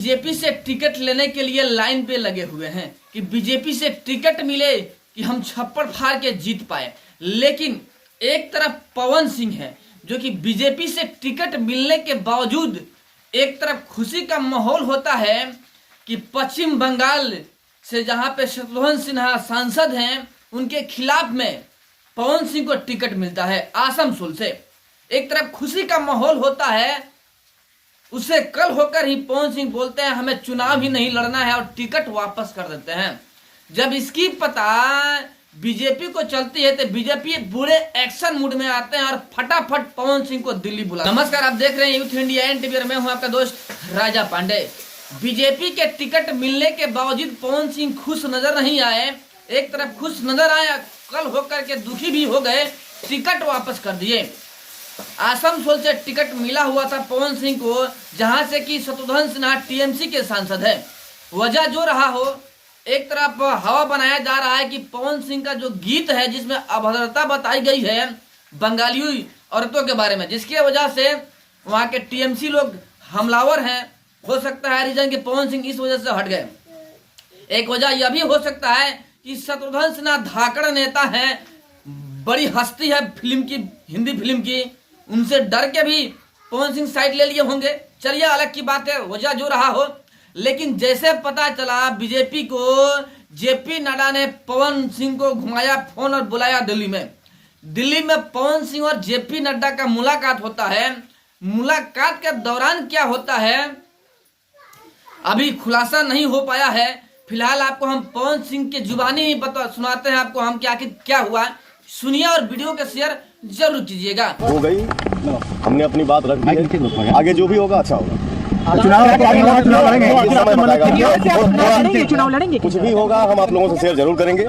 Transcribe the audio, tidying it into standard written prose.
BJP से ticket लेने के लिए लाइन पे लगे हुए हैं कि बीजेपी से टिकट मिले कि हम छप्पड़ फाड़ के जीत पाए। लेकिन एक तरफ पवन सिंह है जो कि बीजेपी से टिकट मिलने के बावजूद एक तरफ खुशी का माहौल होता है कि पश्चिम बंगाल से जहां पे शत्रुघ्न सिन्हा सांसद हैं उनके खिलाफ में पवन सिंह को टिकट मिलता है आसनसोल से। एक तरफ खुशी का माहौल होता है, उससे कल होकर ही पवन सिंह बोलते हैं हमें चुनाव ही नहीं लड़ना है और टिकट वापस कर देते हैं। जब इसकी पता बीजेपी को चलती है तो बीजेपी बुरे एक्शन मूड में आते हैं और फटाफट पवन सिंह को दिल्ली बुला। नमस्कार, आप देख रहे हैं यूथ इंडिया एनटीवी और मैं हूं आपका दोस्त राजा पांडे। बीजेपी के टिकट मिलने के बावजूद पवन सिंह खुश नजर नहीं आए। एक तरफ खुश नजर आया, कल होकर के दुखी भी हो गए, टिकट वापस कर दिए। आसनसोल से टिकट मिला हुआ था पवन सिंह को, जहां से कि शत्रुघ्न सिन्हा टीएमसी के सांसद है। वजह जो रहा हो, एक तरफ हवा बनाया जा रहा है कि पवन सिंह का जो गीत है जिसमें अभद्रता बताई गई है बंगाली औरतों के बारे में, जिसकी वजह से वहां के टीएमसी लोग हमलावर हैं। हो सकता है रीजन कि पवन सिंह इस वजह से हट गए। एक वजह यह भी हो सकता है कि शत्रुघ्न सिन्हा धाकड़ नेता है, बड़ी हस्ती है फिल्म की, हिंदी फिल्म की, उनसे डर के भी पवन सिंह साइड ले लिए होंगे। चलिए अलग की बात है, वजह जो रहा हो। लेकिन जैसे पता चला बीजेपी को, जेपी नड्डा ने पवन सिंह को घुमाया फोन और बुलाया दिल्ली में। दिल्ली में पवन सिंह और जेपी नड्डा का मुलाकात होता है। मुलाकात के दौरान क्या होता है अभी खुलासा नहीं हो पाया है। फिलहाल आपको हम पवन सिंह के जुबानी ही सुनाते हैं आपको हम क्या हुआ। सुनिए और वीडियो के शेयर जरूर कीजिएगा। हो गई, हमने अपनी बात रख दी है, आगे जो भी होगा अच्छा होगा। चुनाव लड़ेंगे कुछ भी होगा हम आप लोगों से शेयर जरूर करेंगे।